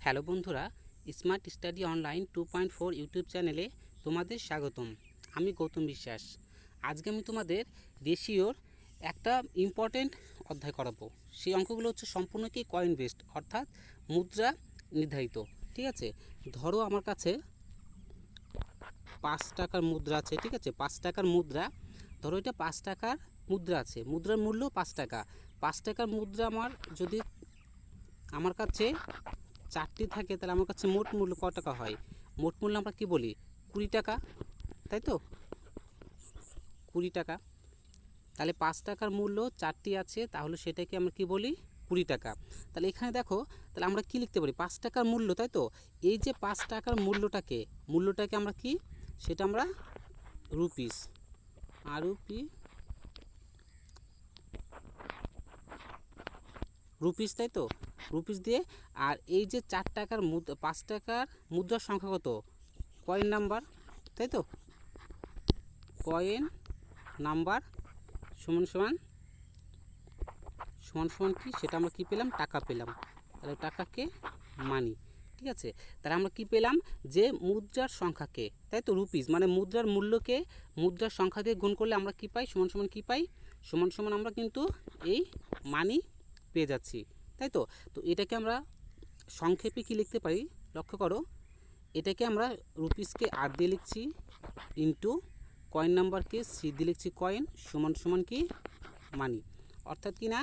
Hello বন্ধুরা, smart study online 2.4 YouTube চ্যানেলে তোমাদের স্বাগতম। আমি গৌতম বিশ্বাস। আজকে আমি তোমাদের রেশিওর একটা ইম্পর্টেন্ট অধ্যায় করাবো। সেই অঙ্কগুলো হচ্ছে সম্পূর্ণ কি কয়েন বেসড, অর্থাৎ মুদ্রা নির্ধারিত। ঠিক আছে, ধরো আমার কাছে 5 টাকার মুদ্রা আছে। ঠিক আছে, 5 টাকার মুদ্রা, ধরো এটা 5 টাকার মুদ্রা আছে, মুদ্রার মূল্য 5 টাকা। 5 টাকার মুদ্রা আমার কাছে 4টি থাকে, তাহলে আমার কাছে মোট মূল্য কত টাকা হয়? মোট মূল্য আমরা কি বলি? 20 টাকা, তাই তো? 20 টাকা। তাহলে 5 টাকার মূল্য 4টি আছে, তাহলে সেটাকে আমরা কি বলি? 20 টাকা। তাহলে এখানে দেখো, তাহলে আমরা কি লিখতে পারি? 5 টাকার মূল্য, তাই তো? এই যে 5 টাকার মূল্যটাকে আমরা কি, সেটা আমরা রুপিস, রুপিস, তাই তো? রুপিস দিয়ে, আর এই যে 4 টাকার 5 টাকার মুদ্রার সংখ্যা কত? কয়েন নাম্বার, তাই তো? কয়েন নাম্বার সমান সমান সমান সমান কি, সেটা আমরা কি পেলাম? টাকা পেলাম। তাহলে টাকাকে মানি। ঠিক আছে, তাহলে আমরা কি পেলাম? যে মুদ্রার সংখ্যাকে, তাই তো? রুপিস মানে মুদ্রার মূল্যকে মুদ্রার সংখ্যা দিয়ে গুণ করলে আমরা কি পাই? সমান সমান কি পাই? সমান সমান আমরা কিন্তু এই মানি পেয়ে যাচ্ছি, তাই তো? তো এটাকে আমরা সংক্ষেপে কি লিখতে পারি? লক্ষ্য করো, এটাকে আমরা রুপিসকে আর দিয়ে লিখছি, ইন্টু কয়েন নাম্বারকে সি দিয়ে লিখছি, কয়েন সমান সমান কি মানি। অর্থাৎ কি না,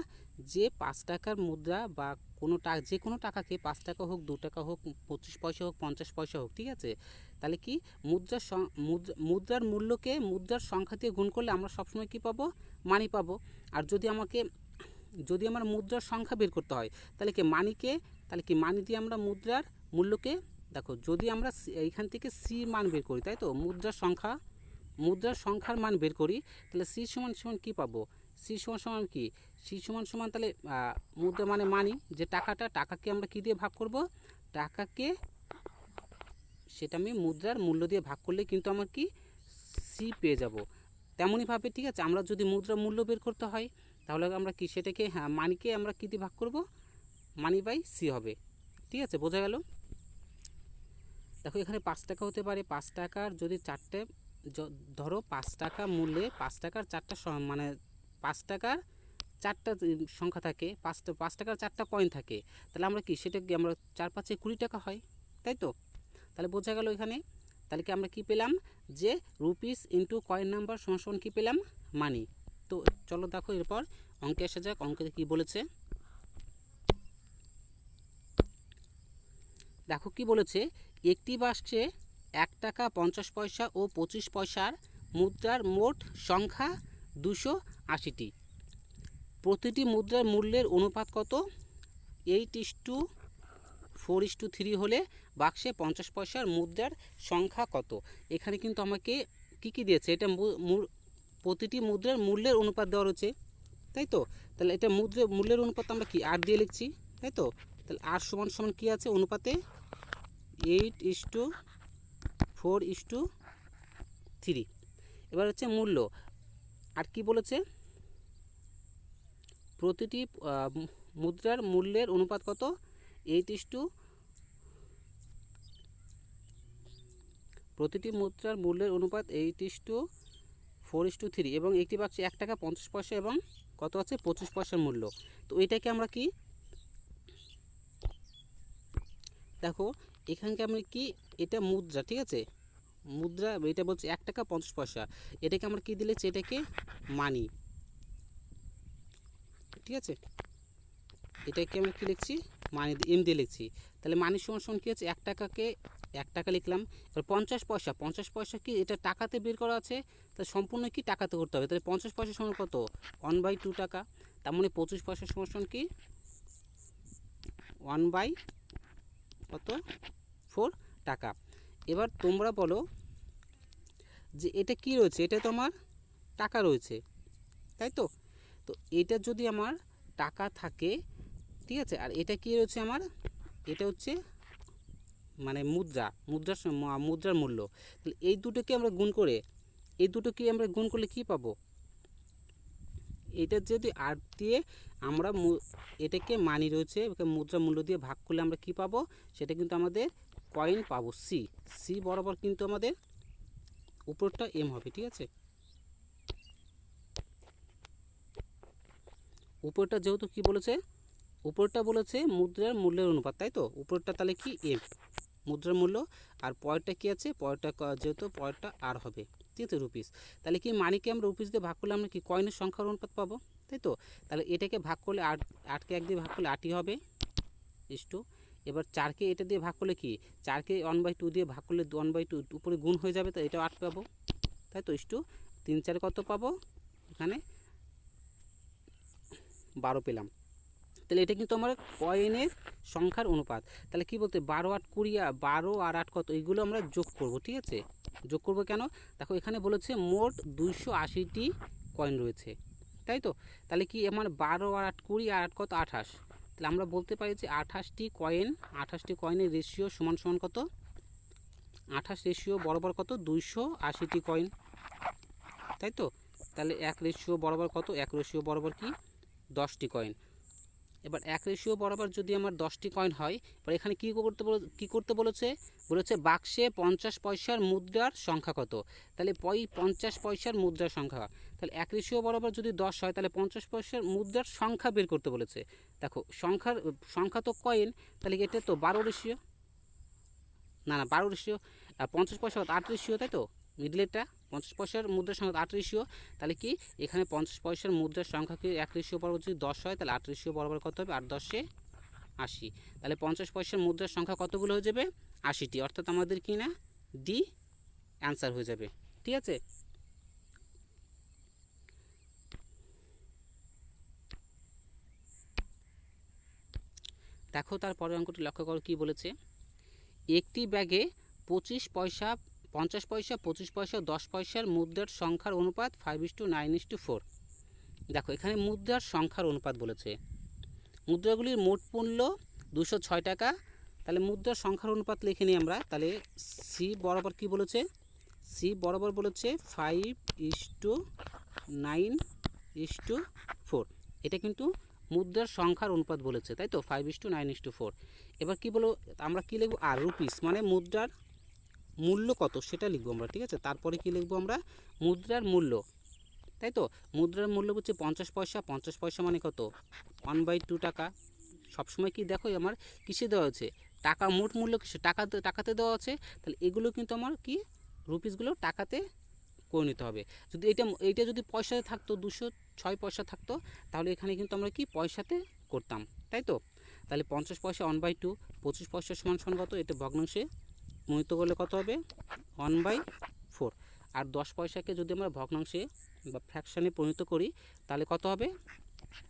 যে 5 টাকার মুদ্রা বা কোনো যে কোনো টাকাকে, 5 টাকা হোক, 2 টাকা হোক, 25 পয়সা হোক, 50 পয়সা হোক, ঠিক আছে? তাহলে কি মুদ্রার মূল্যকে মুদ্রার সংখ্যা দিয়ে গুণ করলে আমরা সবসময় কি পাবো? মানি পাবো। আর যদি আমার মুদ্রার সংখ্যা বের করতে হয়, তাহলে কি মানি দিয়ে আমরা মুদ্রার মূল্যকে, দেখো যদি আমরা এইখান থেকে সি মান বের করি, তাই তো? মুদ্রার সংখ্যার মান বের করি, তাহলে সি সমান সমান কী পাবো? সি সমান সমান কি? সি সমান সমান তাহলে মুদ্রা মানে মানি, যে টাকাকে আমরা কী দিয়ে ভাগ করব? টাকাকে, সেটা আমি মুদ্রার মূল্য দিয়ে ভাগ করলে কিন্তু আমার কি সি পেয়ে যাব। তেমনইভাবে, ঠিক আছে, আমরা যদি মুদ্রার মূল্য বের করতে হয়, তাহলে আমরা কি সেটাকে, মানিকে আমরা কী দিয়ে ভাগ করব? মানি বাই সি হবে। ঠিক আছে, বোঝা গেল? দেখো এখানে 5 টাকা হতে পারে। 5 টাকার যদি 4টে, ধরো 5 টাকা মূল্যে 5 টাকার 4টা মানে 5 টাকার 4টা সংখ্যা থাকে, 5 টাকার 4টা কয়েন থাকে, তাহলে আমরা কি সেটাকে আমরা 4 5 20 টাকা হয়, তাই তো? তাহলে বোঝা গেল এখানে। তাহলে কি আমরা কি পেলাম? যে রুপিস ইন্টু কয়েন নাম্বার সমান সমান কী পেলাম? মানি। তো চলো দেখো এরপর অঙ্কে আসা যাক। অঙ্কে কি বলেছে দেখো, কি বলেছে? একটি বাক্সে 1 টাকা 50 পয়সা ও 25 পয়সার মুদ্রার মোট সংখ্যা 280টি। প্রতিটি মুদ্রার মূল্যের অনুপাত কত? 8:4:3 হলে বাক্সে 50 পয়সার মুদ্রার সংখ্যা কত? এখানে কিন্তু আমাকে কি দিয়েছে? এটা প্রতিটি মুদ্রার মূল্যের অনুপাত দেওয়া রয়েছে, তাই তো? তাহলে এটা মূল্যের অনুপাত আমরা কি আর দিয়ে লিখছি, তাই তো? তাহলে আর সমান সমান কী আছে অনুপাতে? 8:4:3। এবার হচ্ছে মূল্য। আর কি বলেছে? প্রতিটি মুদ্রার মূল্যের অনুপাত কত? প্রতিটি মুদ্রার মূল্যের অনুপাত 8:4:3 এবং একটি বাক্সে 1 টাকা 50 পয়সা এবং কত আছে? 25 পয়সার মূল্য। তো এটাকে আমরা কি, দেখো এখানকে আমরা কি, এটা মুদ্রা, ঠিক আছে? মুদ্রা, এটা বলছে 1 টাকা 50 পয়সা, এটাকে আমরা কি দিলেছি? এটাকে মানি, ঠিক আছে? এটাকে আমরা কি লিখছি? মানি এম দিয়ে লিখছি। তাহলে মানি সমান সমান কী আছে? 1 টাকাকে 1 টাকা লিখলাম। এবার 50 পয়সা কি এটা টাকাতে বের করা আছে, তাহলে সম্পূর্ণ কি টাকাতে করতে হবে। তাহলে 50 পয়সা সমান কত? 1/2 টাকা। তার মানে 25 পয়সা সমান সমান কি 1/4 টাকা। এবার তোমরা বলো যে এটা কি রয়েছে? এটা তো আমার টাকা রয়েছে, তাই তো? তো এটা যদি আমার টাকা থাকে, ঠিক আছে, আর এটা কি রয়েছে আমার? এটা হচ্ছে মানে মুদ্রার মূল্য। তাহলে এই দুটোকে আমরা গুণ করলে কি পাবো? এটা যদি আর দিয়ে আমরা এটাকে মানি রয়েছে, মুদ্রা মূল্য দিয়ে ভাগ করলে আমরা কি পাবো, সেটা কিন্তু আমাদের কয়েন পাবো। সি বরাবর কিন্তু আমাদের উপরটা এম হবে, ঠিক আছে। উপরটা যেহেতু কি বলেছে, উপরটা বলেছে মুদ্রার মূল্যের অনুপাত, তাই তো। উপরটা তাহলে কি এম মুদ্রার মূল্য, আর পরেরটা কি আছে, পরেরটা যেহেতু পরেরটা আর হবে, ঠিক আছে, রুপিস। তাহলে কি মানিকে আমরা রুপিস দিয়ে ভাগ করলে আমরা কি কয়েনের সংখ্যার অনুপাত পাবো, তাই তো। তাহলে এটাকে ভাগ করলে আটকে 1 দিয়ে ভাগ করলে 8ই হবে ইস্টু। এবার 4কে এটা দিয়ে ভাগ করলে কি 4কে 1/2 দিয়ে ভাগ করলে 1/2 উপরে গুণ হয়ে যাবে, তো এটাও 8 পাবো, তাই তো ইস্টু। 3 4 কত পাবো, এখানে 12 পেলাম। তাহলে এটা কিন্তু আমার কয়েনের সংখ্যার অনুপাত। তাহলে কি বলতে 12 8 20, 12 আর 8 কত, এইগুলো আমরা যোগ করব, ঠিক আছে। যোগ করব কেন, দেখো এখানে বলেছে মোট 280টি কয়েন রয়েছে, তাই তো। তাহলে কি আমার 12 আর 8 20 আর 8 কত 28, তাহলে আমরা বলতে পারি যে 28টি কয়েনের রেশিও সমান সমান কত, 28 রেশিও বরাবর কত 280টি কয়েন, তাই তো। তাহলে 1 রেশিও বরাবর কত, 1 রেশিও বরাবর কি 10টি কয়েন। এবার 1 রেশিও বরাবর যদি আমার 10টি কয়েন হয়, এবার এখানে কী করতে বলেছে বাক্সে 50 পয়সার মুদ্রার সংখ্যা কত। তাহলে 50 পয়সার মুদ্রার সংখ্যা, তাহলে 1 রেশিও বরাবর যদি 10 হয়, তাহলে 50 পয়সার মুদ্রার সংখ্যা বের করতে বলেছে। দেখো সংখ্যা তো কয়েন, তাহলে এটা তো 12 রেশিও, না 12 রেশিও, 50 পয়সা 8 রেশিও, তাই তো। মিডলেরটা 50 পয়সার মুদ্রার সংখ্যা 8 রেশিও, তাহলে কি এখানে 50 পয়সার মুদ্রার সংখ্যাকে 1 রেশিও বরাবর যদি 10 হয়, তাহলে 8 রেশিও বরাবর কত হবে, 8 10 80। তাহলে 50 পয়সার মুদ্রার সংখ্যা কতগুলো হয়ে যাবে, 80টি, অর্থাৎ আমাদের কি না ডি অ্যান্সার হয়ে যাবে, ঠিক আছে। দেখো তারপরে অঙ্কটি লক্ষ্য করো কি বলেছে, একটি ব্যাগে 25 পয়সা 50 পয়সা 25 পয়সা 10 পয়সার মুদ্রার সংখ্যার অনুপাত 5:9:4। দেখো এখানে মুদ্রার সংখ্যার অনুপাত বলেছে, মুদ্রাগুলির মোট মূল্য 206 টাকা। তাহলে মুদ্রার সংখ্যার অনুপাত লিখে নিই আমরা। তাহলে সি বরাবর কি বলেছে, সি বরাবর বলেছে 5:9:4। এটা কিন্তু মুদ্রার সংখ্যার অনুপাত বলেছে, তাই তো 5:9:4। এবার কি বলো, আমরা কি লিখবো, আর রুপিস মানে মুদ্রার মূল্য কত সেটা লিখবো আমরা, ঠিক আছে। তারপরে কি লিখবো আমরা, মুদ্রার মূল্য, তাই তো। মুদ্রার মূল্য হচ্ছে 50 পয়সা, 50 পয়সা মানে কত 1/2 টাকা। সবসময় কি দেখো আমার কিসে দেওয়া আছে, টাকা, মোট মূল্য কিসে টাকাতে দেওয়া আছে, তাহলে এগুলো কিন্তু আমার কি রুপিসগুলো টাকাতে করে নিতে হবে। যদি এইটা যদি পয়সাতে থাকতো 206 পয়সা থাকতো, তাহলে এখানে কিন্তু আমরা কি পয়সাতে করতাম, তাই তো। তাহলে 50 পয়সা 1/2, 25 পয়সা সমান সমান কত, এটা ভগ্নাংশে পরিণত করলে কত হবে 1/4। আর 10 পয়সাকে যদি আমরা ভগ্নাংশে বা ফ্র্যাকশানে পরিণত করি, তাহলে কত হবে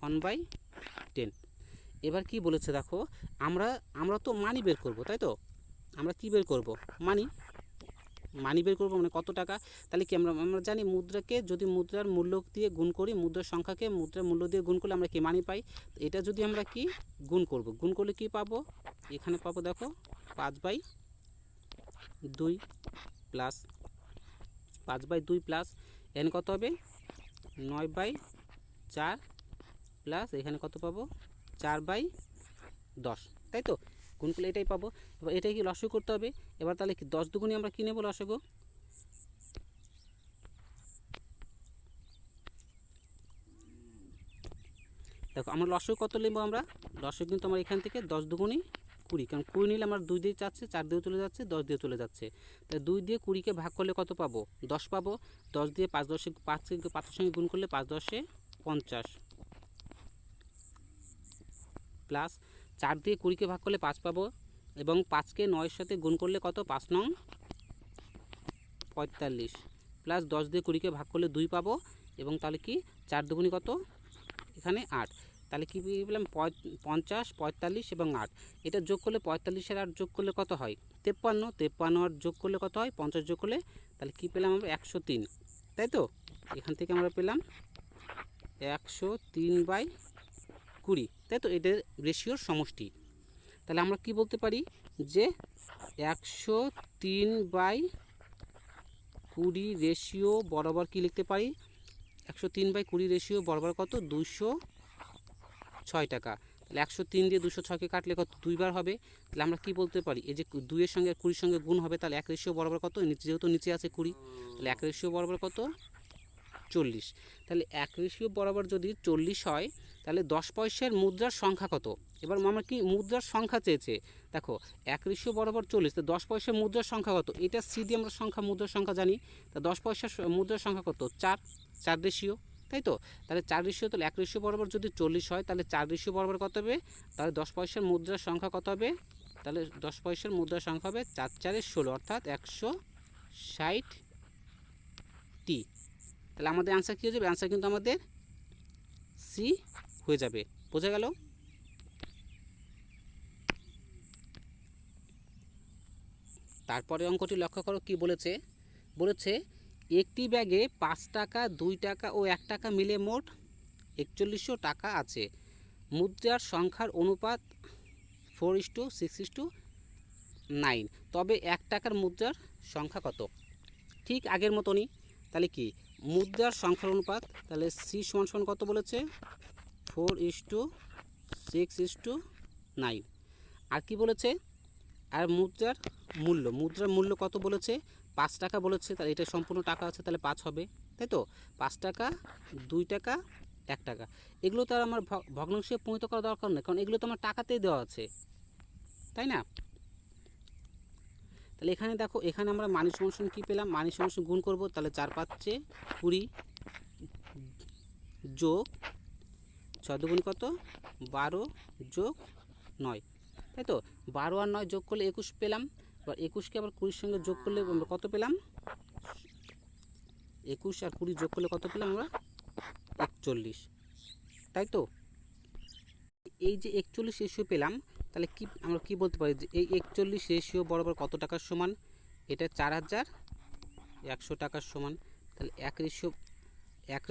1/10। এবার কি বলেছে দেখো, আমরা তো মানি বের করব, তাই তো। আমরা কি বের করব, মানি বের করব, মানে কত টাকা। তাহলে কি আমরা জানি মুদ্রাকে যদি মুদ্রার মূল্য দিয়ে গুণ করি, মুদ্রার সংখ্যাকে মুদ্রার মূল্য দিয়ে গুণ করলে আমরা কি মানি পাই। এটা যদি আমরা কি গুণ করলে কি পাবো, এখানে পাবো দেখো 5/2 প্লাস 5/2 প্লাস এখানে কত হবে 9/4 প্লাস এখানে কত পাবো 4/10, তাই তো। গুণ করলে এটাই পাবো। এবার এটাই কি লসাগু করতে হবে। এবার তাহলে কি 10 দুগুণে আমরা কি নেব লসাগু, দেখো আমরা লসাগু কত নেব, আমরা লসাগু কিন্তু আমার এখান থেকে 10 দুগুণই 20, কারণ 20 নিলে আমার 2 দিয়ে যাচ্ছে, 4 দিয়ে চলে যাচ্ছে, 10 দিয়ে চলে যাচ্ছে। তাই 2 দিয়ে 20কে ভাগ করলে কত পাবো 10 পাবো। 10 দিয়ে 5 সঙ্গে গুণ করলে 5 10 50 প্লাস 4 দিয়ে 20কে ভাগ করলে 5 পাবো, এবং 5কে 9-এর সাথে গুণ করলে কত 5 9 45 প্লাস 10 দিয়ে 20কে ভাগ করলে 2 পাবো, এবং তাহলে কি 4 দুগুণি কত এখানে 8। তাহলে কী পেলাম 50 45 এবং 8, এটা যোগ করলে 45-এর 8 যোগ করলে কত হয় 53, 53 আর যোগ করলে কত হয় 50 যোগ করলে, তাহলে কী পেলাম আমরা 103, তাই তো। এখান থেকে আমরা পেলাম 103/20, তাই তো। এদের রেশিওর সমষ্টি। তাহলে আমরা কি বলতে পারি যে 103/20 রেশিও বরাবর কি লিখতে পারি, 103/20 রেশিও বরাবর কত 6 টাকা। তাহলে 103 দিয়ে 206কে কাটলে কত 2 বার হবে। তাহলে আমরা কি বলতে পারি, এই যে 2 এর সঙ্গে 20 সঙ্গে গুণ হবে, তাহলে 1 রেশিও বরাবর কত, যেহেতু নিচে আছে 20, তাহলে 1 রেশিও বরাবর কত 40। তাহলে 1 রেশিও বরাবর যদি 40 হয়, তাহলে 10 পয়সার মুদ্রার সংখ্যা কত। এবার আমরা কি মুদ্রার সংখ্যা চেয়েছে, দেখো 1 রেশিও বরাবর 40, তো 10 পয়সার মুদ্রার সংখ্যা কত, এটা সি দিয়ে আমরা মুদ্রার সংখ্যা জানি। তা 10 পয়সার মুদ্রার সংখ্যা কত 4 রেশিও, তাই তো। তাহলে 4 রেশিও, তাহলে 1 রেশিও বরাবর যদি 40 হয়, তাহলে 4 রেশিও বরাবর কত হবে, তাহলে 10 পয়সার মুদ্রার সংখ্যা কত হবে, তাহলে 10 পয়সার মুদ্রার সংখ্যা হবে 4 4 16, অর্থাৎ 160টি। তাহলে আমাদের অ্যান্সার কী হয়ে যাবে, অ্যান্সার কিন্তু আমাদের সি হয়ে যাবে। বোঝা গেল। তারপরে অঙ্কটি লক্ষ্য করো কি বলেছে, বলেছে একটি ব্যাগে 5 টাকা 2 টাকা ও 1 টাকা মিলে মোট 4100 টাকা আছে। মুদ্রার সংখ্যার অনুপাত 4:6:9, তবে 1 টাকার মুদ্রার সংখ্যা কত। ঠিক আগের মতনই, তাহলে কি মুদ্রার সংখ্যার অনুপাত, তাহলে সি সমান কত বলেছে 4:6:9। আর কি বলেছে, আর মুদ্রার মূল্য কত বলেছে 5 টাকা বলেছে, তাহলে এটা সম্পূর্ণ টাকা আছে, তাহলে 5 হবে, তাই তো। 5 টাকা 2 টাকা 1 টাকা, এগুলো তো আর আমার ভগ্নাংশে পরিণত করা দরকার নেই, কারণ এগুলো তো আমার টাকাতেই দেওয়া আছে, তাই না। তাহলে এখানে দেখো, এখানে আমরা মানি সমান কী পেলাম, মানি সমান গুণ করব, তাহলে 4 5 20 যোগ 6 দুগুণ কত 12 যোগ 9, তাই তো। 12 আর 9 যোগ করলে 21 পেলাম। এবার 21কে আবার 20 সঙ্গে যোগ করলে আমরা কত পেলাম, 21 আর 20 যোগ করলে কত পেলাম আমরা 41, তাই তো। এই যে 41 রেশিও পেলাম, তাহলে কি আমরা কি বলতে পারি যে এই 41 রেশিও বরাবর কত টাকার সমান, এটা 4100 টাকার সমান। তাহলে 1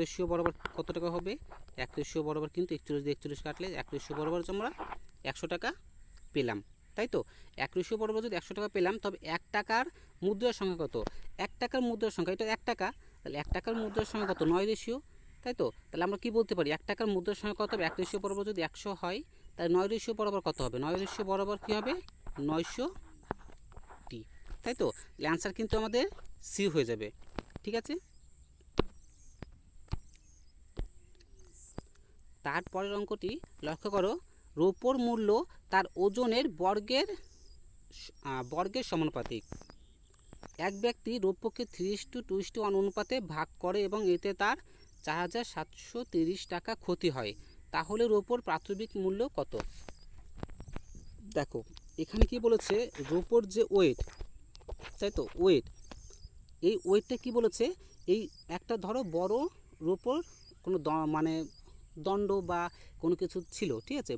রেশিও বরাবর কত টাকা হবে, 1 রেশিও বরাবর কিন্তু 41 দিয়ে 41 কাটলে 1 রেশিও বরাবর আমরা 100 টাকা পেলাম, তাই তো। 1 রেশিও বরাবর যদি 100 টাকা পেলাম, তবে 1 টাকার মুদ্রার সংখ্যা কত, 1 টাকার মুদ্রার সংখ্যা, এটা 1 টাকা, তাহলে 1 টাকার মুদ্রার সংখ্যা কত 9 রেশিও, তাই তো। তাহলে আমরা কি বলতে পারি 1 টাকার মুদ্রার সংখ্যা কত হবে, 1 রেশিও বরাবর যদি 100 হয়, তাহলে 9 রেশিও বরাবর কত হবে, 9 রেশিও বরাবর কী হবে 900টি, তাই তো। অ্যান্সার কিন্তু আমাদের সি হয়ে যাবে, ঠিক আছে। তারপরের অঙ্কটি লক্ষ্য করো, রৌপ্যর মূল্য তার ওজনের বর্গের সমানুপাতিক। এক ব্যক্তি রৌপ্যকে 3:2:1 অনুপাতে ভাগ করে এবং এতে তার 4730 টাকা ক্ষতি হয়, তাহলে রৌপ্যর প্রাথমিক মূল্য কত। দেখো এখানে কি বলেছে, রৌপ্যর যে ওয়েট, তাই তো ওয়েট, এই ওয়েটটা কি বলেছে, এই একটা ধরো বড় রৌপ্যর কোনো মানে দণ্ড বা কোনো কিছু ছিল, ঠিক আছে,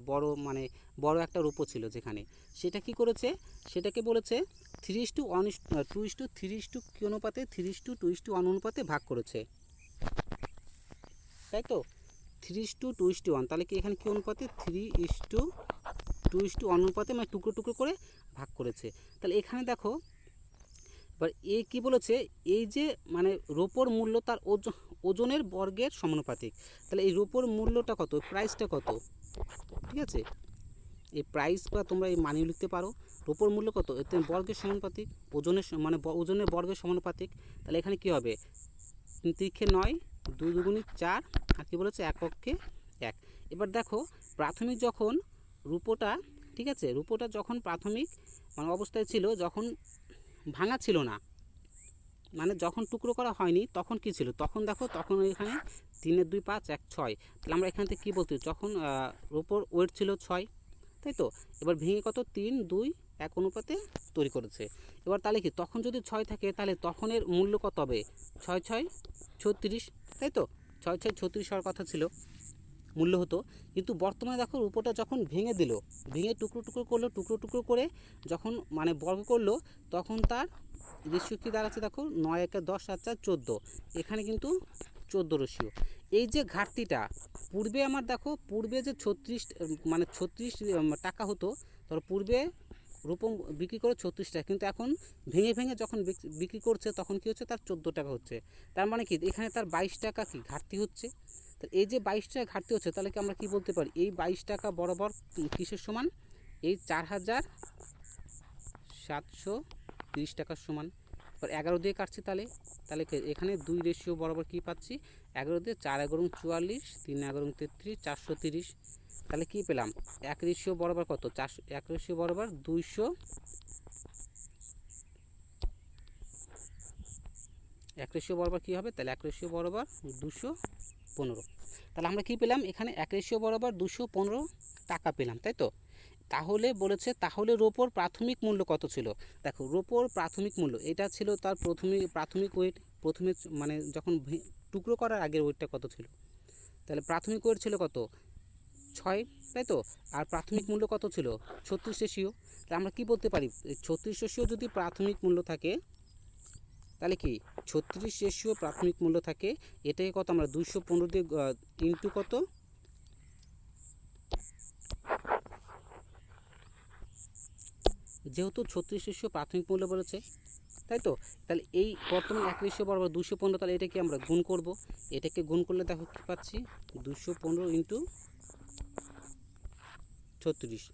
বড় একটা রৌপ্য ছিল, যেখানে সেটা কি করেছে, সেটাকে বলেছে 3:2:3 কি অনুপাতে 3:2:1 অনুপাতে ভাগ করেছে, তাই তো 3:2:1, তাহলে কি এখানে কি অনুপাতে 3:2:1 অনুপাতে মানে টুকরো টুকরো করে ভাগ করেছে। তাহলে এখানে দেখো, এবার এ কি বলেছে, এই যে মানে রৌপ্যর মূল্য তার ওজনের বর্গের সমানুপাতিক, তাহলে এই রৌপ্যর মূল্যটা কত, প্রাইসটা কত, ঠিক আছে। এই প্রাইস বা তোমরা এই মানিও লিখতে পারো, রৌপ্যর মূল্য কত এতে বর্গের সমানুপাতিক, ওজনের বর্গের সমানুপাতিক। তাহলে এখানে কি হবে 3 9 2 2 4, আর কি বলেছে 1 অক্ষে 1। এবার দেখো প্রাথমিক যখন রৌপ্যটা, ঠিক আছে, রৌপ্যটা যখন প্রাথমিক অবস্থায় ছিল, যখন ভাঙা ছিল না, মানে যখন টুকরো করা হয়নি, তখন কি ছিল, তখন দেখো তখন এখানে 3 2 5 1 6, তাহলে আমরা এখান থেকে কী বলতে, যখন রৌপ্যর ওয়েট ছিল 6, তাই তো। এবার ভেঙে কত 3 2 1 অনুপাতে তৈরি করেছে। এবার তাহলে কি তখন যদি 6 থাকে, তাহলে তখনের মূল্য কত হবে 6 6 36, তাই তো, 6 6 36 হওয়ার কথা ছিল মূল্য হতো। কিন্তু বর্তমানে দেখো রৌপ্যটা যখন ভেঙে দিল, ভেঙে টুকরো টুকরো করলো, টুকরো টুকরো করে যখন বর্গ করলো, তখন তার রেশিও কী দাঁড়াচ্ছে দেখো 9 1 10 7 4 14, এখানে কিন্তু 14 রেশিও। এই যে ঘাটতিটা, পূর্বে আমার দেখো পূর্বে যে 36 টাকা হতো, ধরো পূর্বে রৌপ্য বিক্রি করে 36 টাকা, কিন্তু এখন ভেঙে ভেঙে যখন বিক্রি করছে, তখন কী হচ্ছে তার 14 টাকা হচ্ছে। তার মানে কি এখানে তার 22 টাকা কি ঘাটতি হচ্ছে। তো এই যে 22 টাকা ঘাটতি হচ্ছে, তাহলে কি আমরা কি বলতে পারি এই 22 টাকা বরাবর কিসের সমান, এই 4730 টাকার সমান। এবার 11 দিয়ে কাটছি, তাহলে তাহলে এখানে 2 রেশিও বরাবর কি পাচ্ছি, 11 দিয়ে 4 11 44, 3 11 33, 430। তাহলে কি পেলাম, 1 রেশিও বরাবর কত, 1 রেশিও বরাবর 200, 1 রেশিও বরাবর কী হবে, তাহলে 1 রেশিও বরাবর 215। তাহলে আমরা কি পেলাম, এখানে 1 রেশিও বরাবর 215 টাকা পেলাম, তাই তো। তাহলে বলেছে, তাহলে রোপোর প্রাথমিক মূল্য কত ছিল। দেখো রোপোর প্রাথমিক মূল্য এটা ছিল তার প্রাথমিক ওয়েট, প্রথমে মানে যখন টুকরো করার আগের ওয়েটটা কত ছিল, তাহলে প্রাথমিক ওয়েট ছিল কত 6, তাই তো। আর প্রাথমিক মূল্য কত ছিল 36 রেশিও। তাহলে আমরা কি বলতে পারি, 36 রেশিও যদি প্রাথমিক মূল্য থাকে, তাহলে কি 36 রেশিও প্রাথমিক মূল্য থাকে, এটাকে কত আমরা 215 দিয়ে ইন্টু কত, যেহেতু 36 রেশিও প্রাথমিক মূল্য বলেছে, তাই তো। তাহলে এই বর্তমানে 1 রেশিও বরাবর 215, তাহলে এটাকে আমরা গুণ করব, এটাকে গুণ করলে দেখো কী পাচ্ছি, 215 ইন্টু 36,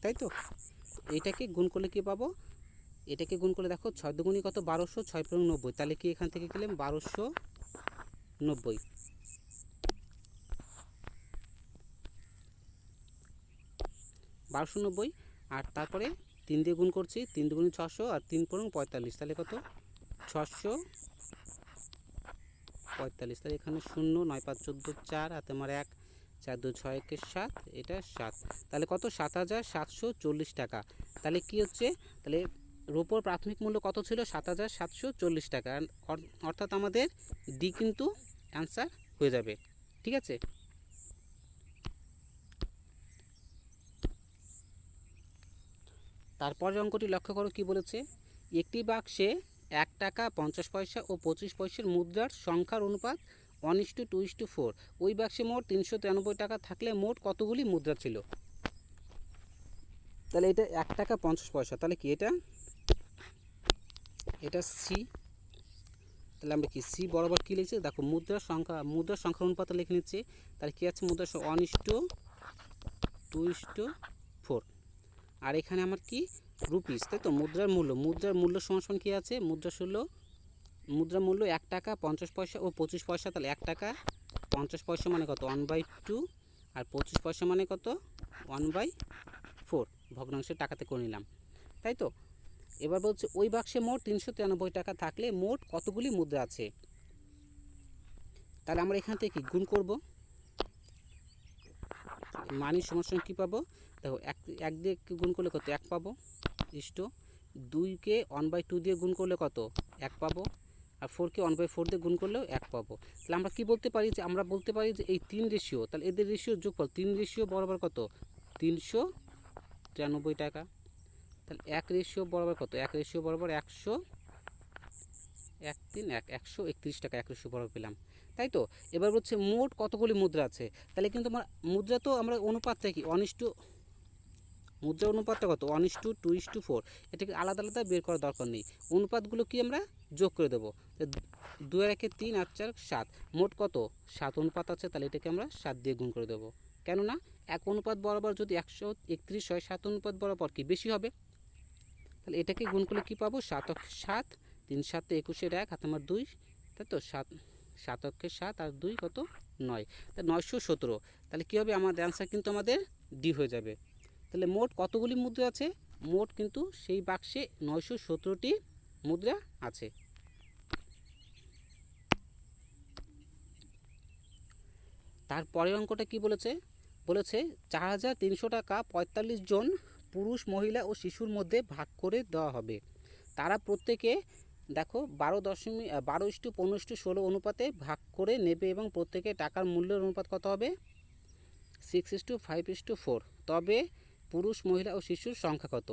তাই তো। এইটাকে গুণ করলে কী পাবো, এটাকে গুণ করলে দেখো 6 দুগুণি কত 1200, 6 পূর্ণ 90, তাহলে কি এখান থেকে গেলাম 1290, 1290। আর তারপরে 3 দিয়ে গুণ করছি, 3 দুগুণি 600 আর 3 পূর্ণ 45, তাহলে কত 645। তাহলে এখানে 0, 9 5 14 4, হাতে আমার 1, 4 2 6 1 7, এটা 7, তাহলে কত 7740 টাকা। তাহলে কি হচ্ছে, তাহলে রোপোর প্রাথমিক মূল্য কত ছিল 7740 টাকা, অর্থাৎ আমাদের ডি কিন্তু অ্যান্সার হয়ে যাবে, ঠিক আছে। তারপরের অঙ্কটি লক্ষ্য করো কি বলেছে, একটি বাক্সে 1 টাকা 50 পয়সা ও 25 পয়সার মুদ্রার সংখ্যার অনুপাত 1:2:4, ওই বাক্সে মোট 393 টাকা থাকলে মোট কতগুলি মুদ্রা ছিল। তাহলে এটা 1 টাকা 50 পয়সা, তাহলে কি এটা সি। তাহলে আমরা কি সি বরাবর কী লিখছি, দেখো মুদ্রার সংখ্যার অনুপাতে লিখে নিচ্ছি, তাহলে কী আছে মুদ্রার 1:2:4। আর এখানে আমার কি রুপিস, তাই তো। মুদ্রার মূল্য সমান কী আছে, মুদ্রার মূল্য 1 টাকা 50 পয়সা ও 25 পয়সা, তাহলে 1 টাকা 50 পয়সা মানে কত 1/2, আর 25 পয়সা মানে কত 1/4, ভগ্নাংশের টাকাতে করে নিলাম, তাই তো। এবার বলছে ওই বাক্সে মোট 393 টাকা থাকলে মোট কতগুলি মুদ্রা আছে। তাহলে আমরা এখান থেকে গুণ করব, মানি সমান কী পাবো, দেখো 1 দিয়ে গুণ করলে কত 1 পাবো, ইস্টো 2কে 1/2 দিয়ে গুণ করলে কত 1 পাবো, আর 4কে 1/4 দিয়ে গুণ করলেও 1 পাবো। তাহলে আমরা কি বলতে পারি, যে আমরা বলতে পারি যে এই 3 রেশিও, তাহলে এদের রেশিও যোগফল 3 রেশিও বরাবর কত 393 টাকা। তাহলে 1 রেশিও বরাবর কত, 1 রেশিও বরাবর 131 টাকা 1 রেশিও বরাবর পেলাম, তাই তো। এবার হচ্ছে মোট কতগুলি মুদ্রা আছে, তাহলে কিন্তু আমার মুদ্রা তো আমরা অনুপাতটা কি মুদ্রা অনুপাতটা কত 1:2:4, এটাকে আলাদা আলাদা বের করার দরকার নেই, অনুপাতগুলো কি আমরা যোগ করে দেবো। 2 আর 1 3 আর 4 7, মোট কত 7 অনুপাত আছে, তাহলে এটাকে আমরা 7 দিয়ে গুণ করে দেবো, কেননা 1 অনুপাত বরাবর যদি 131 হয় 7 অনুপাত বরাবর কি বেশি হবে। তাহলে এটাকে গুণ করলে কী পাবো 7 7, 3 7 21 1, হাতে আমার 2, তাই তো 7 7 আর 2 কত 9, তাহলে 917। তাহলে কী হবে, আমাদের অ্যান্সার কিন্তু আমাদের ডি হয়ে যাবে। তাহলে মোট কতগুলি মুদ্রা আছে, মোট কিন্তু সেই বাক্সে 917টি মুদ্রা আছে। তারপরের অঙ্কটা কি বলেছে, 4300 টাকা 45 জন পুরুষ মহিলা ও শিশুর মধ্যে ভাগ করে দেওয়া হবে। তারা প্রত্যেকে দেখো 12:15:16 অনুপাতে ভাগ করে নেবে এবং প্রত্যেকে টাকার মূল্যের অনুপাত কত হবে 6:5:4। তবে পুরুষ মহিলা ও শিশুর সংখ্যা কত।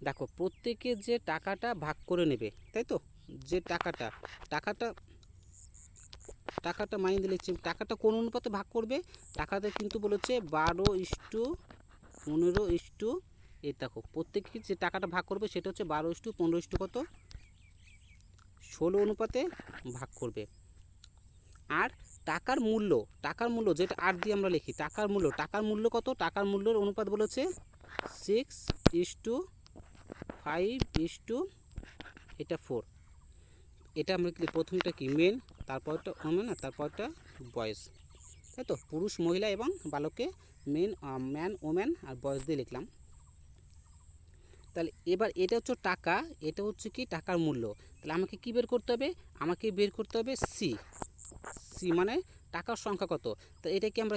দেখো প্রত্যেকে যে টাকাটা ভাগ করে নেবে, তাই তো, যে টাকাটা মাইনে দিলে টাকাটা কোন অনুপাতে ভাগ করবে, টাকাতে কিন্তু বলেছে 12:15 এই দেখো প্রত্যেকে যে টাকাটা ভাগ করবে সেটা হচ্ছে 12:15 কত 16 অনুপাতে ভাগ করবে। আর টাকার মূল্য যেটা আর দিয়ে আমরা লিখি, টাকার মূল্য কত? টাকার মূল্যের অনুপাত বলেছে 6:5 এটা 4। এটা আমরা কি প্রথমটা কি মেন, তারপরটা ওমেন, আর তারপরটা বয়েজ, তাই তো? পুরুষ, মহিলা এবং বালককে ম্যান, ওম্যান আর বয়েজ দিয়ে লিখলাম। তাহলে এবার এটা হচ্ছে টাকা, এটা হচ্ছে কি টাকার মূল্য। তাহলে আমাকে কি বের করতে হবে? আমাকে বের করতে হবে সি মানে টাকার সংখ্যা কত। তো এটা কি আমরা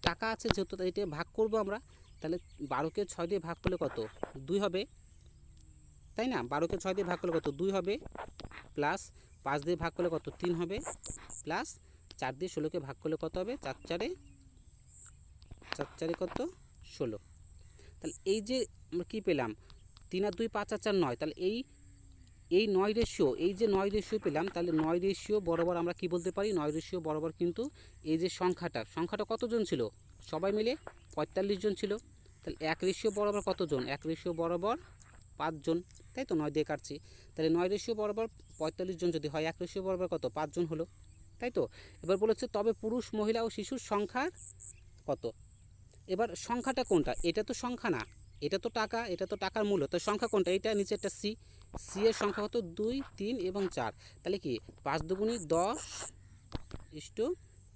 টাকা আছে যেহেতু এটা ভাগ করব আমরা। তাহলে 12কে 6 দিয়ে ভাগ করলে কত? 2 হবে, তাই না? 12কে 6 দিয়ে ভাগ করলে কত? 2 হবে, প্লাস 5 দিয়ে ভাগ করলে কত? 3 হবে, প্লাস 4 দিয়ে 16কে ভাগ করলে কত হবে? 4 4 কত? 16। তাহলে এই যে আমরা কী পেলাম? 3 আর 2 5 আর 4 9। তাহলে এই 9 রেশিও, এই যে 9 রেশিও পেলাম, তাহলে 9 রেশিও বরাবর আমরা কি বলতে পারি? 9 রেশিও বরাবর কিন্তু এই যে সংখ্যাটা কতজন ছিল? সবাই মিলে 45 জন ছিল। তাহলে 1 রেশিও বরাবর কতজন? 1 রেশিও বরাবর 5 জন, তাই তো? 9 দিয়ে কাটছি। তাহলে 9 রেশিও বরাবর 45 জন যদি হয়, 1 রেশিও বরাবর কত? 5 জন হলো, তাই তো? এবার বলেছে তবে পুরুষ, মহিলা ও শিশুর সংখ্যা কত। এবার সংখ্যাটা কোনটা? এটা তো সংখ্যা না, এটা তো টাকা, এটা তো টাকার মূল্য। তো সংখ্যা কোনটা? এটা নিচে একটা সি এর সংখ্যা কত? 2 3 এবং 4। তাহলে কি 5 দুগুণী 10 ইস্টু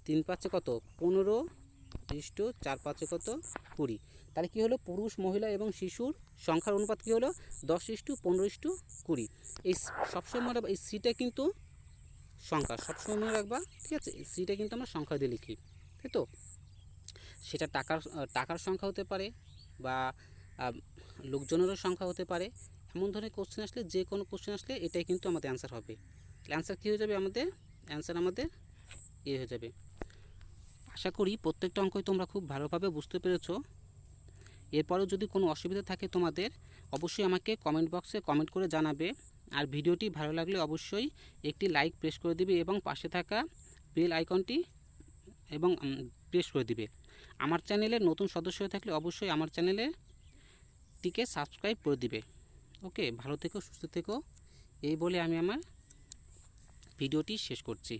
3 5 কত? 15 ইস্টু 4 5 কত? 20। তাহলে কি হলো? পুরুষ, মহিলা এবং শিশুর সংখ্যার অনুপাত কি হলো? 10:15:20। এই সবসময় মনে রাখবা, এই সিটা কিন্তু সংখ্যা, সবসময় মনে রাখবা, ঠিক আছে? এই সিটা কিন্তু আমরা সংখ্যা দিয়ে লিখি, তাই তো? সেটা টাকার সংখ্যা হতে পারে, বা লোকজনেরও সংখ্যা হতে পারে। এমন ধরনের কোশ্চেন আসলে, যে কোনো কোশ্চেন আসলে এটাই কিন্তু আমাদের অ্যান্সার হবে। অ্যান্সার কী হয়ে যাবে? অ্যান্সার আমাদের হয়ে যাবে। আশা করি প্রত্যেকটা অঙ্কই তোমরা খুব ভালোভাবে বুঝতে পেরেছো। এরপরেও যদি কোনো অসুবিধা থাকে তোমাদের, অবশ্যই আমাকে কমেন্ট বক্সে কমেন্ট করে জানাবে। আর ভিডিওটি ভালো লাগলে অবশ্যই একটি লাইক প্রেস করে দিবে এবং পাশে থাকা বেল আইকনটি প্রেস করে দিবে। আমার চ্যানেলের নতুন সদস্য হয়ে থাকলে অবশ্যই আমার চ্যানেলটিকে সাবস্ক্রাইব করে দিবে। ওকে, ভালো থেকো, সুস্থ থেকো, এই বলে আমি আমার ভিডিওটি শেষ করছি।